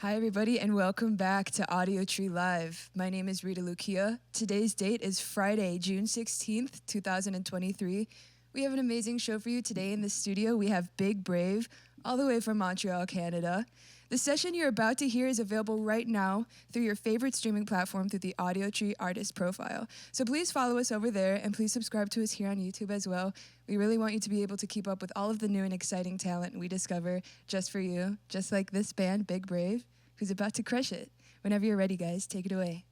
Hi, everybody, and welcome back to Audiotree Live. My name is Rita Lukea. Today's date is Friday, June 16th, 2023. We have an amazing show for you today in the studio. We have Big Brave, all the way from Montreal, Canada. The session you're about to hear is available right now through your favorite streaming platform through the Audiotree artist profile. So please follow us over there, and please subscribe to us here on YouTube as well. We really want you to be able to keep up with all of the new and exciting talent we discover just for you, just like this band, Big Brave, who's about to crush it. Whenever you're ready, guys, take it away.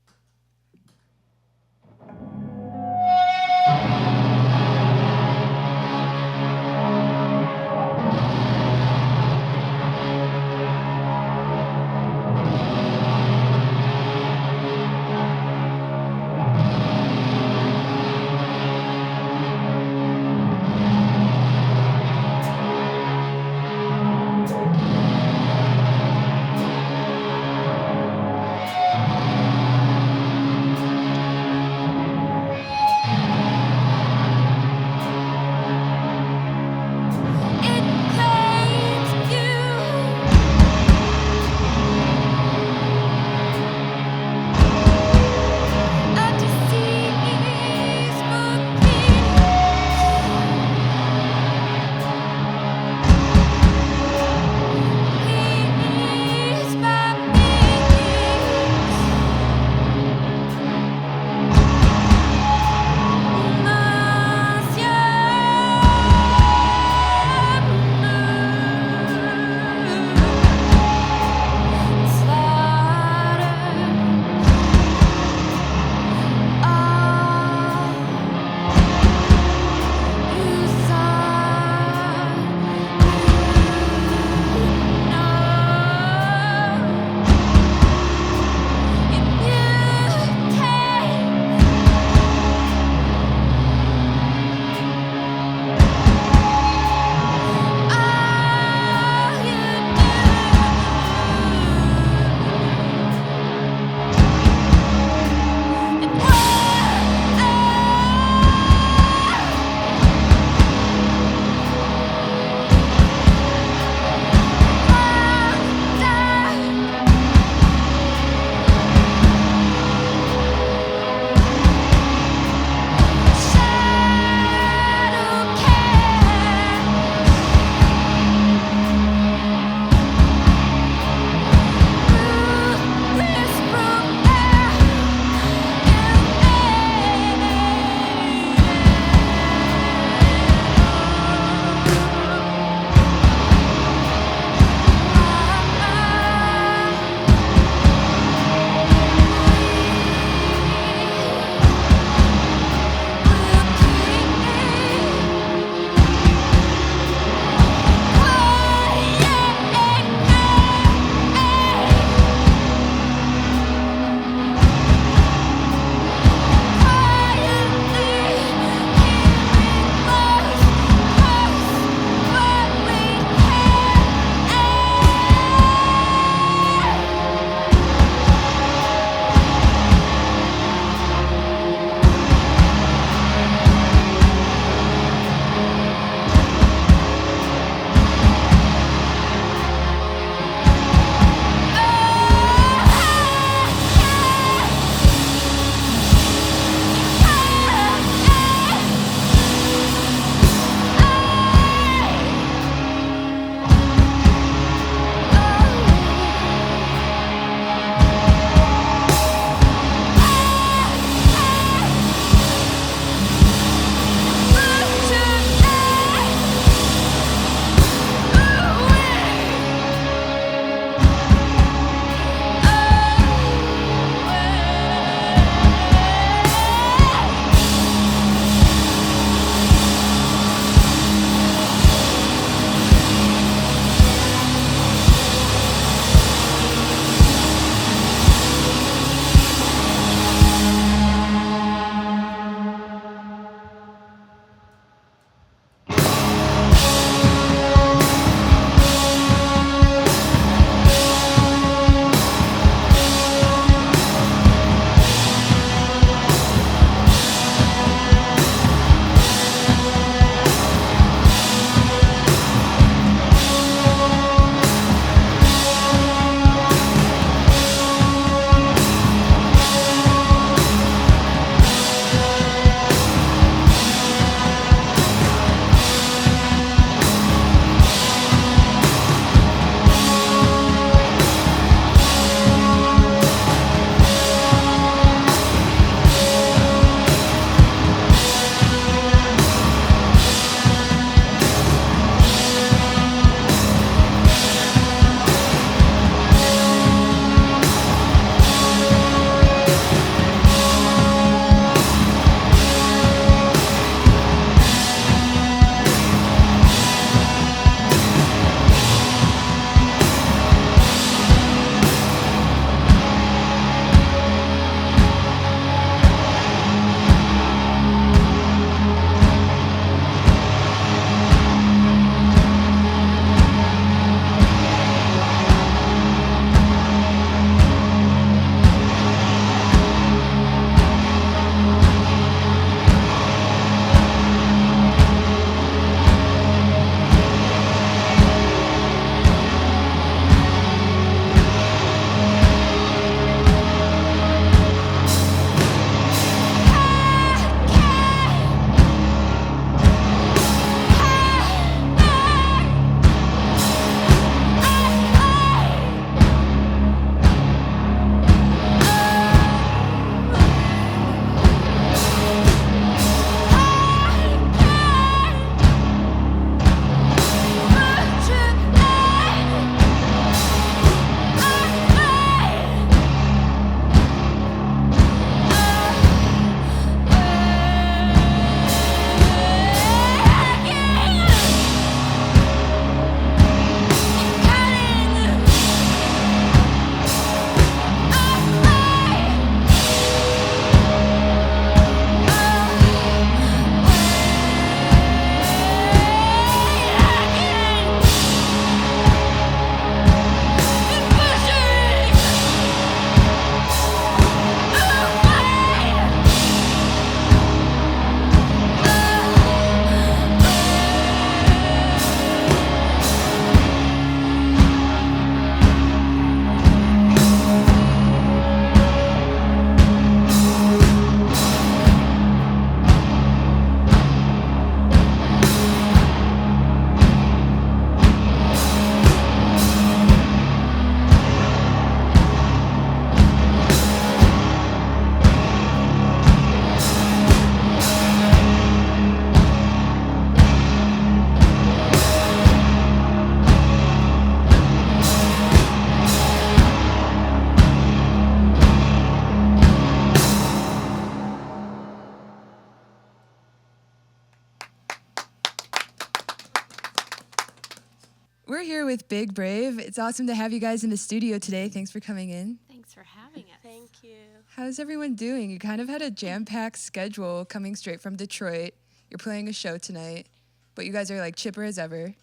We're here with Big Brave. It's awesome to have you guys in the studio today. Thanks for coming in. Thanks for having us. Thank you. How's everyone doing? You kind of had a jam-packed schedule coming straight from Detroit. You're playing a show tonight, but you guys are like chipper as ever.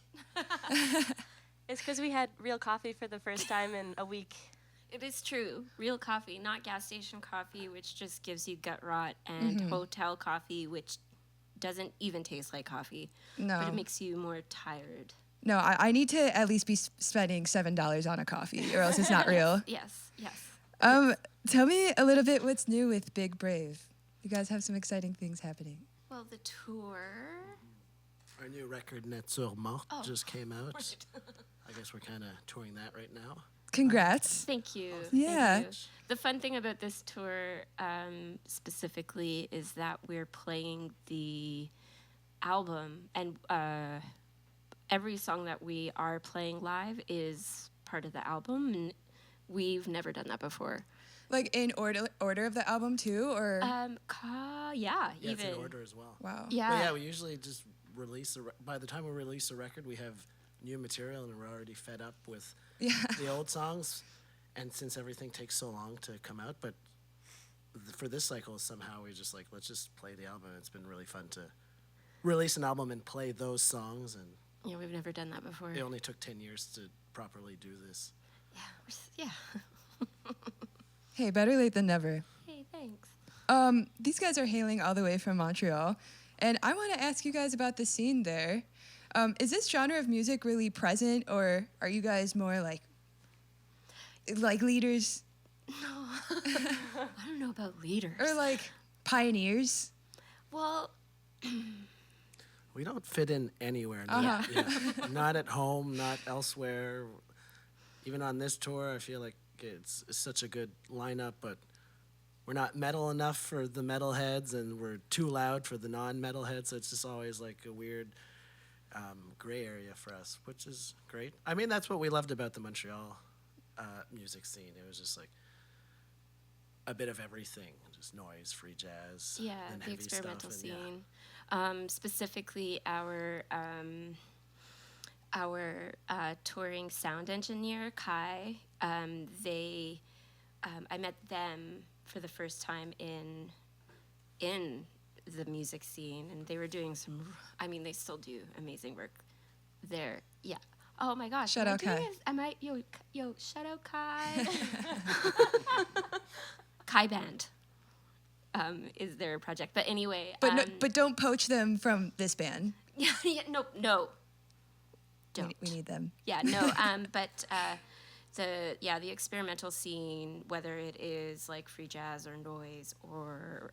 It's because we had real coffee for the first time in a week. It is true. Real coffee, not gas station coffee, which just gives you gut rot, and hotel coffee, which doesn't even taste like coffee. No. But it makes you more tired. No, I need to at least be spending $7 on a coffee, or else it's not real. Yes. Tell me a little bit what's new with Big Brave. You guys have some exciting things happening. Well, the tour. Our new record, Nature Morte, just came out. I guess we're kind of touring that right now. Congrats. Thank you. Yeah. Thank you. The fun thing about this tour specifically is that we're playing the album, and every song that we are playing live is part of the album, and we've never done that before. Like in order of the album too, or? Yeah, Yeah, even. it's in order as well. Wow. Yeah. Well, yeah, we usually just release, by the time we release a record, we have new material and we're already fed up with the old songs. And since everything takes so long to come out, but for this cycle, somehow we just like, let's just play the album. It's been really fun to release an album and play those songs. And Yeah, we've never done that before. it only took 10 years to properly do this. Yeah. Hey, better late than never. Hey, thanks. These guys are hailing all the way from Montreal, and I want to ask you guys about the scene there. Is this genre of music really present, or are you guys more like leaders? No. I don't know about leaders. Or like pioneers? Well, We don't fit in anywhere. Not at home, not elsewhere. Even on this tour, I feel like it's such a good lineup, but we're not metal enough for the metalheads, and we're too loud for the non-metalheads. So it's just always like a weird gray area for us, which is great. I mean, that's what we loved about the Montreal music scene. It was just like a bit of everything, just noise, free jazz, yeah, and the heavy experimental stuff, and scene. Specifically, our touring sound engineer, Kai, I met them for the first time in the music scene, and they were doing they still do amazing work there. Yeah. Oh my gosh. Shout out Kai. Yo, shout out Kai. Kai Band is their project. But anyway. But don't poach them from this band. Yeah, no. Don't. We need them. Yeah, no. But the experimental scene, whether it is like free jazz or noise or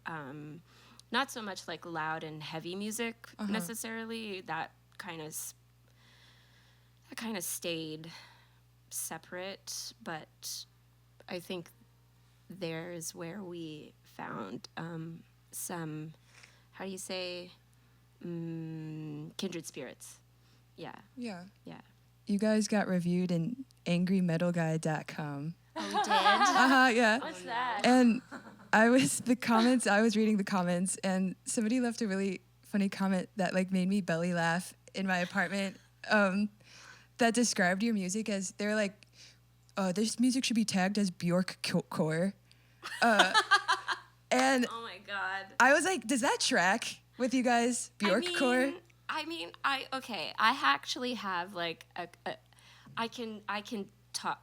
not so much like loud and heavy music necessarily, that kind of stayed separate. But I think there is where we found some, how do you say, kindred spirits. Yeah. Yeah. Yeah. You guys got reviewed in angrymetalguy.com. Oh, we did? Yeah. What's that? And I was reading the comments, and somebody left a really funny comment that like made me belly laugh in my apartment, that described your music as, they're like, this music should be tagged as Bjorkcore. And Oh my God. I was like, does that track with you guys, Bjorkcore? I actually have like I can talk.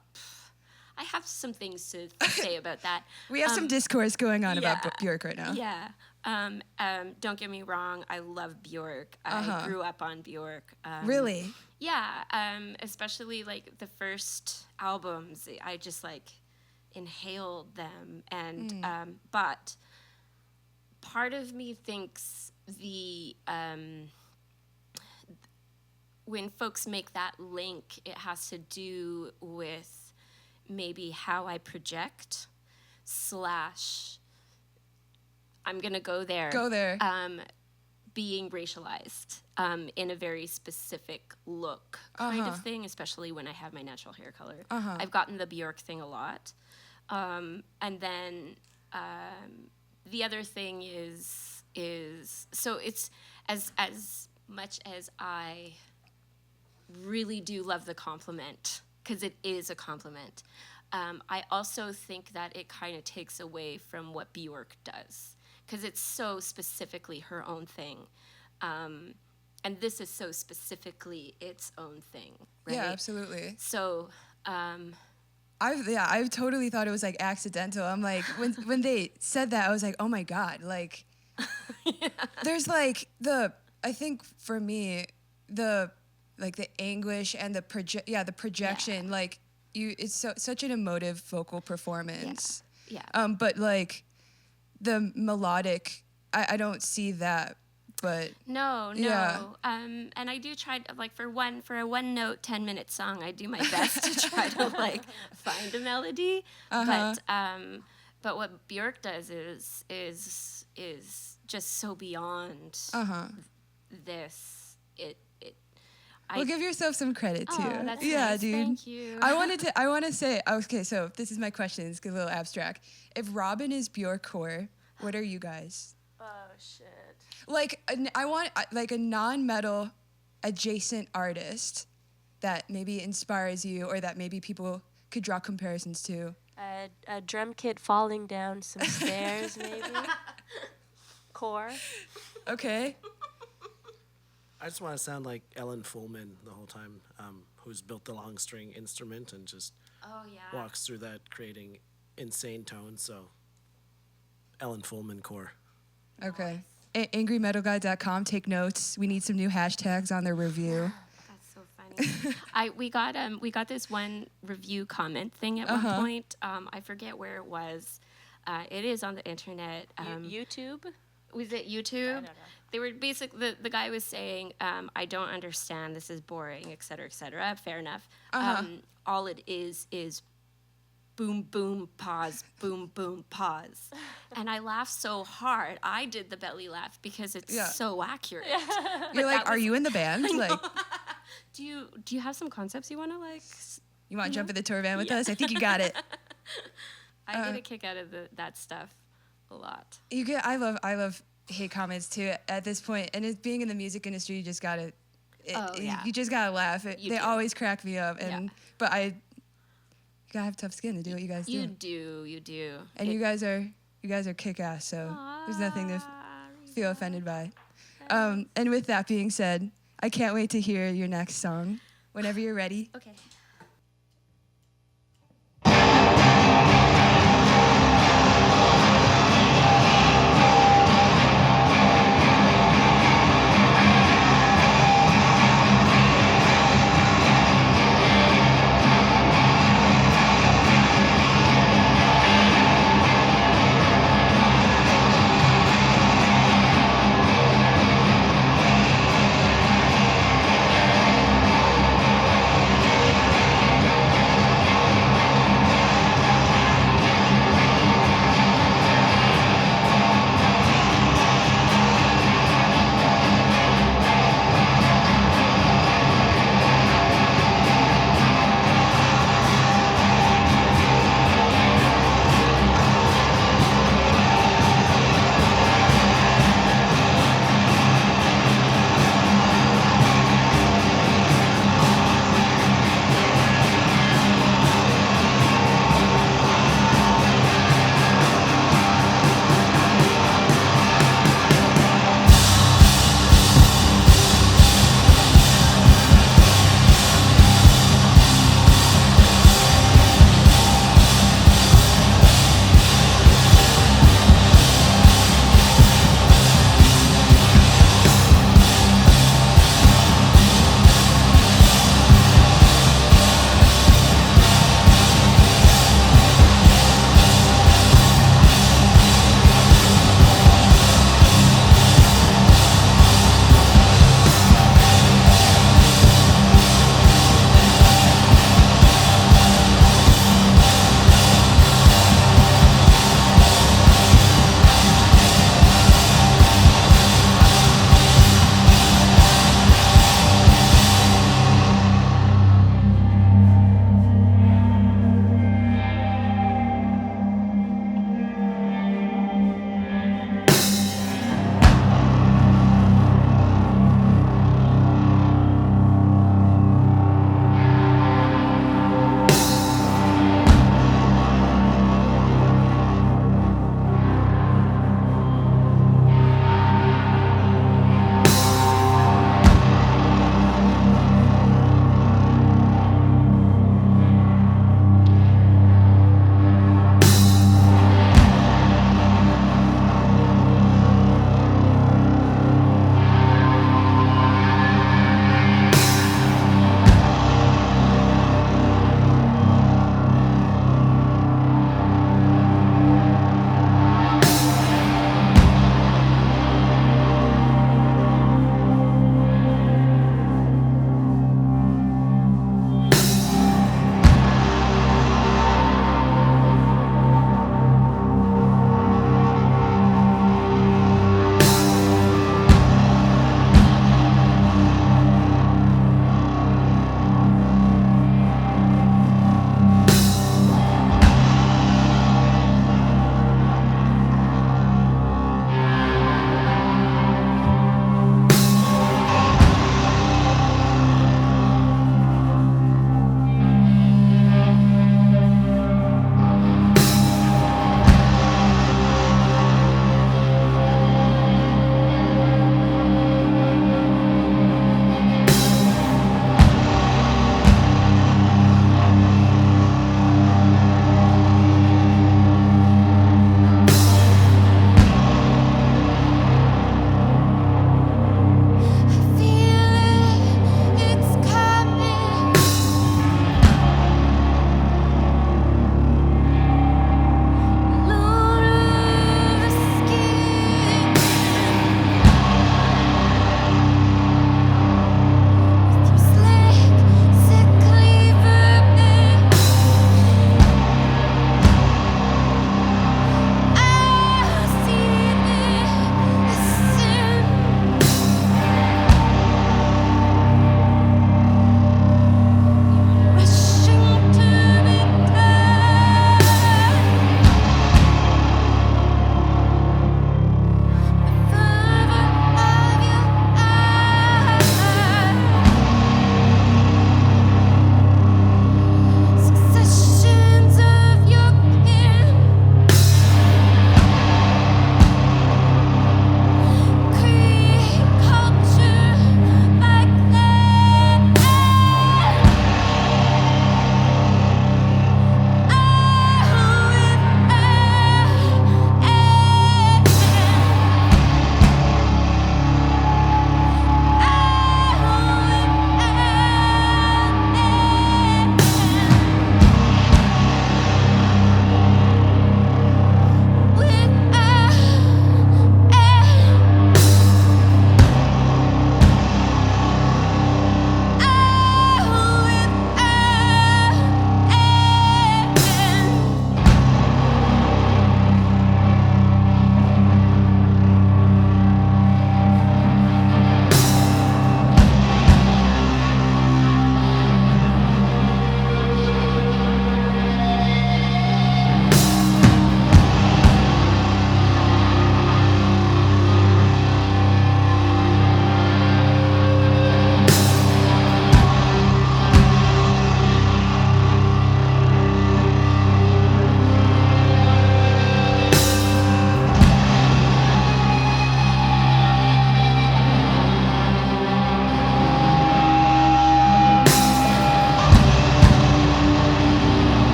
I have some things to say about that. We have some discourse going on about yeah. Bjork right now. Yeah. Don't get me wrong. I love Bjork. I grew up on Bjork. Really? Yeah. Especially like the first albums. I just like inhaled them, and but part of me thinks when folks make that link, it has to do with maybe how I project / I'm gonna go there. Go there. Being racialized in a very specific look kind of thing, especially when I have my natural hair color. I've gotten the Bjork thing a lot. And then the other thing is so it's as much as I really do love the compliment, because it is a compliment. I also think that it kind of takes away from what Bjork does, because it's so specifically her own thing. And this is so specifically its own thing, right? Yeah, absolutely. So, I've totally thought it was like accidental. I'm like, when they said that, I was like, oh my God, like, there's like I think for me, the anguish and the projection, like it's such an emotive vocal performance. Yeah. But like the melodic, I don't see that. But no. yeah. And I do try to, like, for a 1 note 10-minute song, I do my best to try to like find a melody. But what Bjork does is just so beyond this. Well, give yourself some credit too. Oh, that's yeah, nice. dude. Thank you. I want to say, okay, so this is my question. It's a little abstract. If Robin is Bjorkcore, what are you guys? Oh, shit. Like, I want like a non-metal adjacent artist that maybe inspires you, or that maybe people could draw comparisons to. A drum kit falling down some stairs, maybe. Core. Okay. I just want to sound like Ellen Fullman the whole time, who's built the long string instrument and just walks through that, creating insane tones. So, Ellen Fullman core. Okay. AngryMetalGuy.com. Take notes. We need some new hashtags on their review. That's so funny. We got this one review comment thing at one point. I forget where it was. It is on the internet. YouTube? Was it YouTube? I don't know. They were basically, the guy was saying, I don't understand, this is boring, et cetera, et cetera. Fair enough. All it is boom, boom, pause, boom, boom, pause. And I laughed so hard. I did the belly laugh because it's so accurate. You're like, are you in the band? Like, do you have some concepts you want to like? you want to jump in the tour van with us? I think you got it. I get a kick out of that stuff a lot. I love hate comments too at this point, and it's being in the music industry, you just gotta you just gotta laugh. They do. always crack me up, and but you gotta have tough skin to do what you guys do. You do. And you guys are kick ass, so there's nothing to feel offended by. And with that being said, I can't wait to hear your next song whenever you're ready. Okay.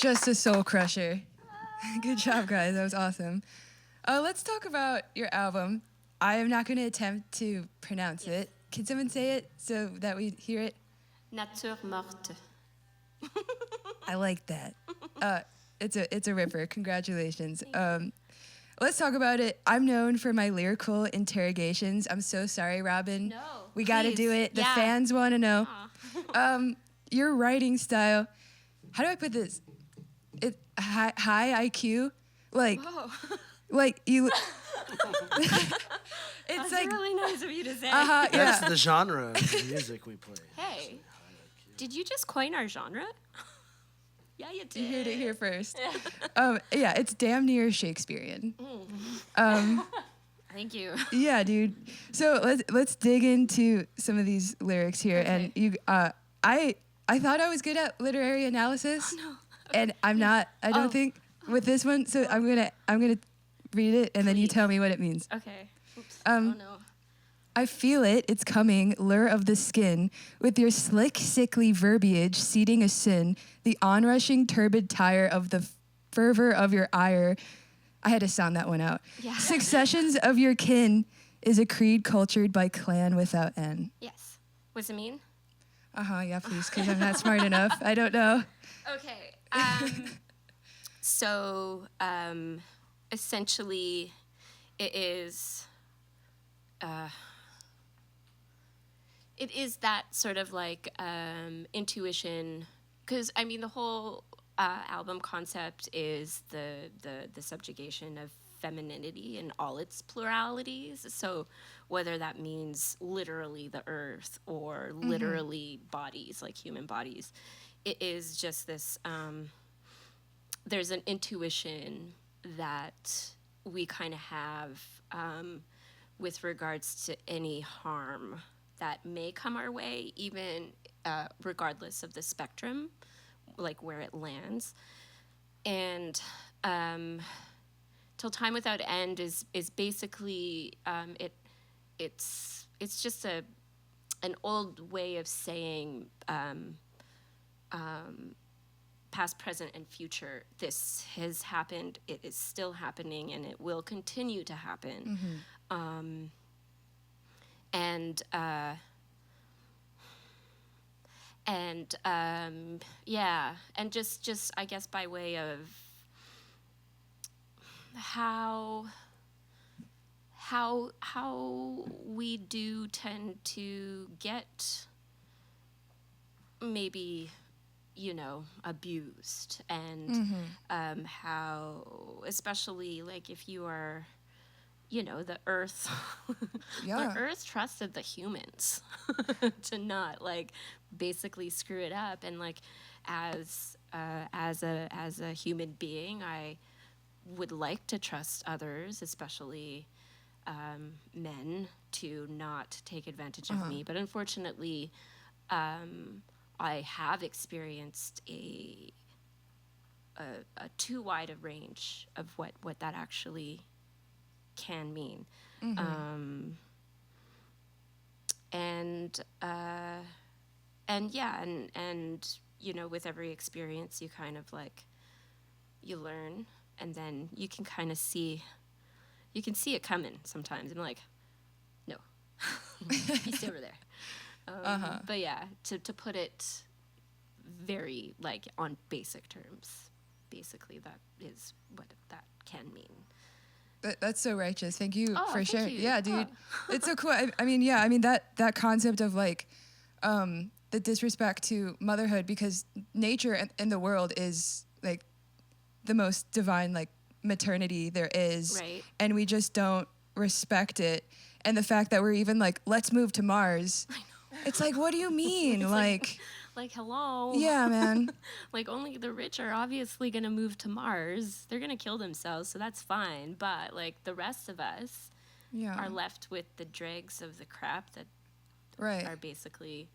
Just a soul crusher. Good job, guys. That was awesome. Let's talk about your album. I am not going to attempt to pronounce it. Can someone say it so that we hear it? Nature morte. I like that. It's a ripper. Congratulations. Let's talk about it. I'm known for my lyrical interrogations. I'm so sorry, Robin. No, we got to please. do it. The Yeah. fans want to know. Your writing style. How do I put this? High IQ. Like, Whoa. like you. That's like really nice of you to say. yeah. That's the genre of music we play. Hey, did you just coin our genre? Yeah, you did. You heard it here first. Yeah, it's damn near Shakespearean. Thank you. Yeah, dude. So let's dig into some of these lyrics here. Okay. And you, I thought I was good at literary analysis, and I'm not. I don't think with this one. So I'm gonna read it, and then you Please. tell me what it means. Okay. Oops. Oh no. I feel it, it's coming, lure of the skin, with your slick, sickly verbiage, seeding a sin, the onrushing, turbid tire of the fervor of your ire. I had to sound that one out. Yeah. Successions of your kin is a creed cultured by clan without end. Yes. What's it mean? Yeah, please, because I'm not smart enough. I don't know. Okay. So, essentially, it is that sort of like intuition, because I mean the whole album concept is the subjugation of femininity in all its pluralities. So whether that means literally the earth or literally bodies, like human bodies, it is just this. There's an intuition that we kind of have with regards to any harm that may come our way, even regardless of the spectrum, like where it lands. And Till Time Without End is basically it's just an old way of saying past, present, and future. This has happened, it is still happening, and it will continue to happen. And just I guess by way of how we do tend to get maybe abused, and how, especially like if you are the earth Yeah. the earth trusted the humans to not like basically screw it up, and like as a human being, I would like to trust others, especially men, to not take advantage of me. But unfortunately, I have experienced a too wide a range of what that actually can mean. And with every experience, you kind of like, you learn, and then you can kind of see it coming sometimes. I'm like, no, you stay over there. But yeah, to put it very like on basic terms, basically that is what that can mean. That's so righteous. Thank you for thank sharing. you. Yeah, dude. It's so cool. I mean, that concept of like the disrespect to motherhood, because nature and the world is like the most divine like maternity there is. Right. And we just don't respect it. And the fact that we're even like, let's move to Mars. I know. It's like, what do you mean? like hello. Yeah, man. Like, only the rich are obviously going to move to Mars. They're going to kill themselves, so that's fine. But, like, the rest of us are left with the dregs of the crap that are basically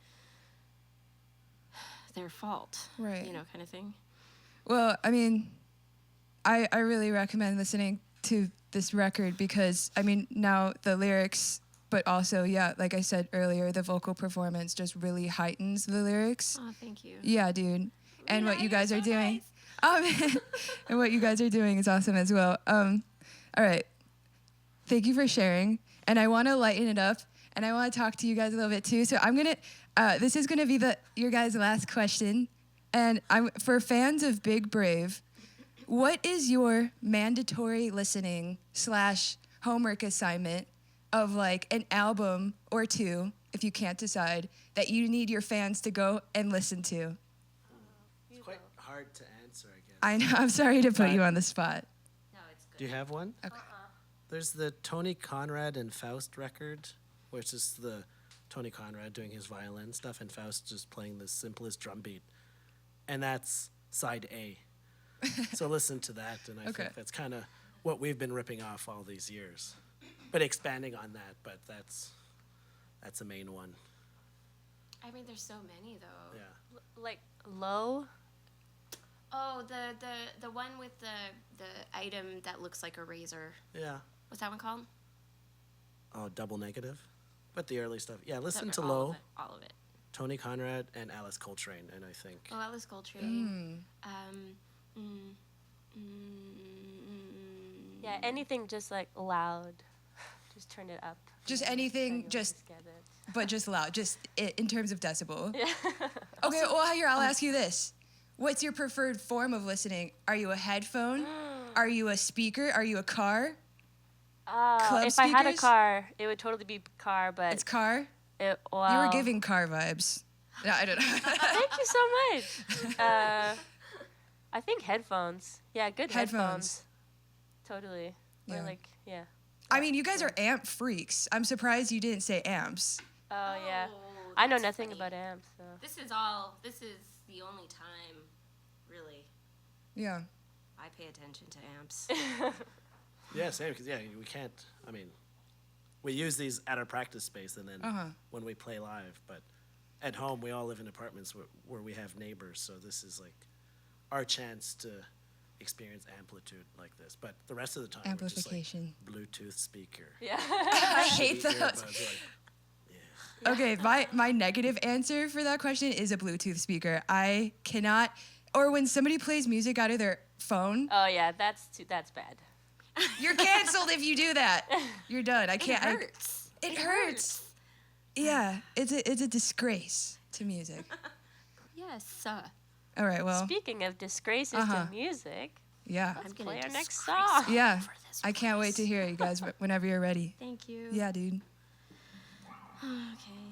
their fault. Right. Kind of thing. Well, I mean, I really recommend listening to this record because, I mean, now the lyrics, but also, like I said earlier, the vocal performance just really heightens the lyrics. Oh, thank you. Yeah, dude. And what you guys are doing. And what you guys are doing is awesome as well. All right. Thank you for sharing. And I want to lighten it up, and I want to talk to you guys a little bit too. So I'm gonna. This is gonna be your guys' last question, and for fans of Big Brave. What is your mandatory listening / homework assignment of like an album or two, if you can't decide, that you need your fans to go and listen to? It's quite hard to answer, I guess. I know. I'm sorry to put you on the spot. No, it's good. Do you have one? Okay. There's the Tony Conrad and Faust record, which is the Tony Conrad doing his violin stuff and Faust just playing the simplest drum beat. And that's side A. So listen to that, and I think that's kind of what we've been ripping off all these years. But expanding on that, but that's a main one. I mean, there's so many though. Yeah. Like low. Oh, the one with the item that looks like a razor. Yeah. What's that one called? Oh, Double Negative. But the early stuff. Yeah, listen to all Low, Of it, all of it. Tony Conrad, and Alice Coltrane, and I think. Oh, Alice Coltrane. Yeah, anything just like loud. Just turn it up. Just anything, but just loud, just in terms of decibel. Yeah. Okay, well, here, I'll ask you this. What's your preferred form of listening? Are you a headphone? Are you a speaker? Are you a car? Club if I had a speakers? car, it would totally be car, but It's car? well, You were giving car vibes. No, I don't know. Thank you so much. I think headphones. Yeah, good headphones. Totally. Yeah. Or like, yeah. I mean, you guys are amp freaks. I'm surprised you didn't say amps. Oh, yeah. Oh, I know that's nothing funny. about amps, so. This is the only time, really, Yeah. I pay attention to amps. Yeah, same, because, we can't, I mean, we use these at our practice space and then when we play live, but at home we all live in apartments where we have neighbors, so this is like our chance to experience amplitude like this. But the rest of the time, Amplification. we're just like Bluetooth speaker. Yeah. I hate Shitty those. earbuds, like, Okay, my negative answer for that question is a Bluetooth speaker. I cannot, or when somebody plays music out of their phone, Oh, yeah, that's bad. you're canceled if you do that. You're done. I can't. It hurts. It hurts. Yeah, it's a disgrace to music. Yes. All right, well, Speaking of disgraces to music, yeah. let's gonna play our next disgrace song. Yeah, for this I can't wait to hear it, you guys, whenever you're ready. Thank you. Yeah, dude. Okay.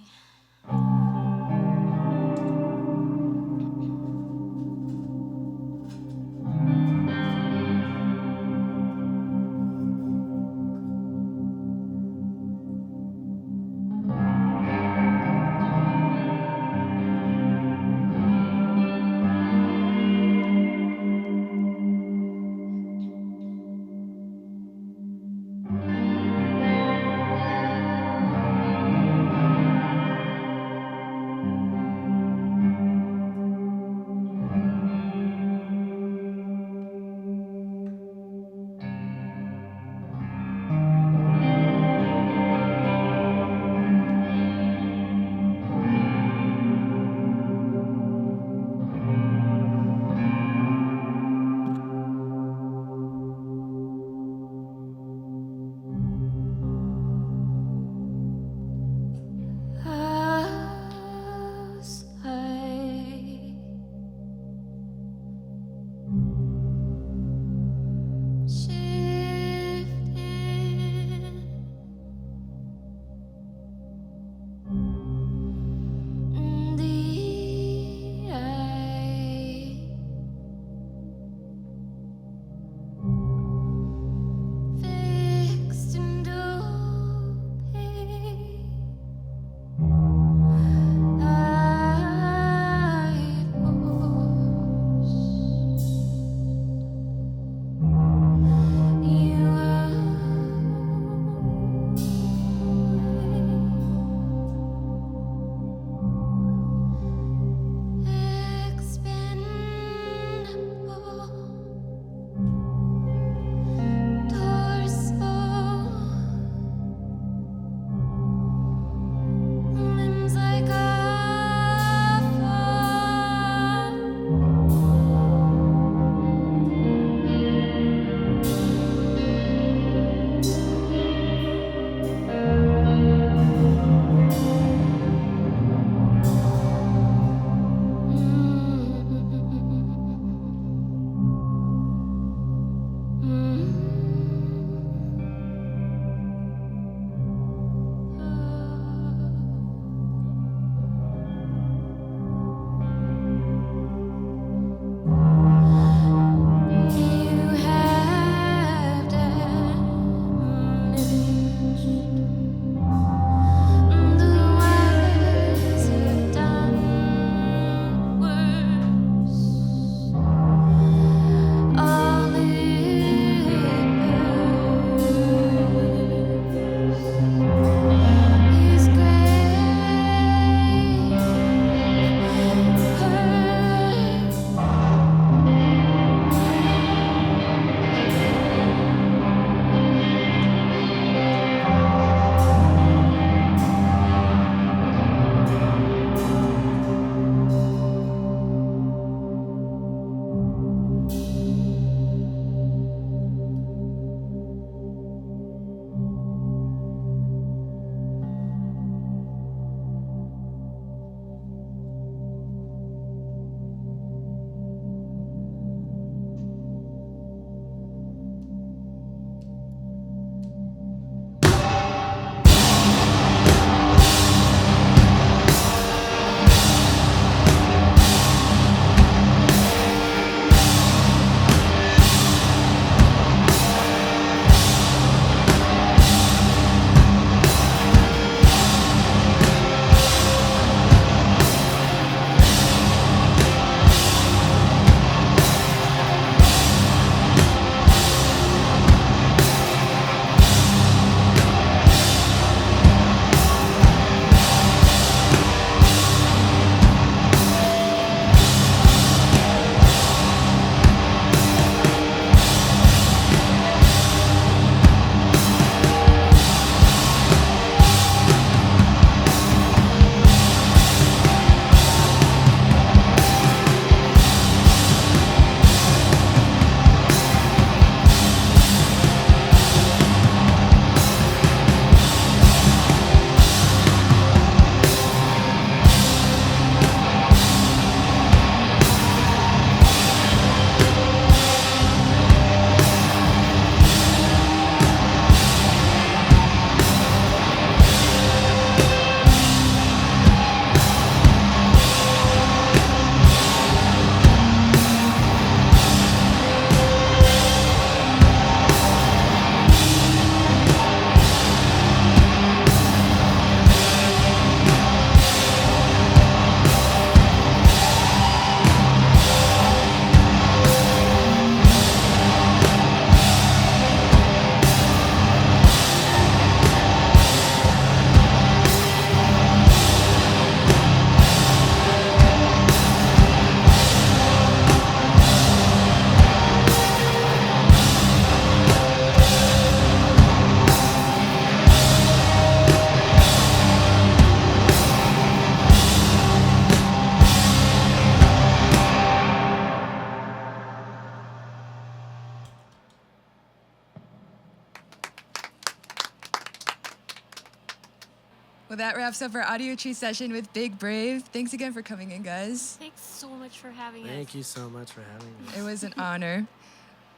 that wraps up our Audiotree session with Big Brave. Thanks again for coming in, guys. Thanks so much for having us. Thank you so much for having me. It was an honor.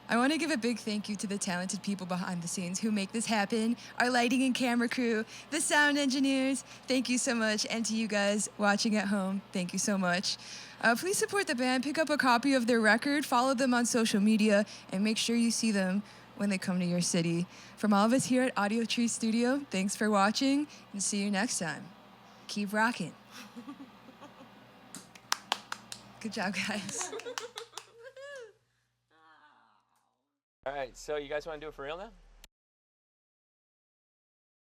I want to give a big thank you to the talented people behind the scenes who make this happen, our lighting and camera crew, the sound engineers. Thank you so much. And to you guys watching at home, thank you so much. Please support the band, pick up a copy of their record, follow them on social media, and make sure you see them when they come to your city. From all of us here at Audiotree Studio, thanks for watching, and see you next time. Keep rocking. Good job, guys. All right, so you guys want to do it for real now?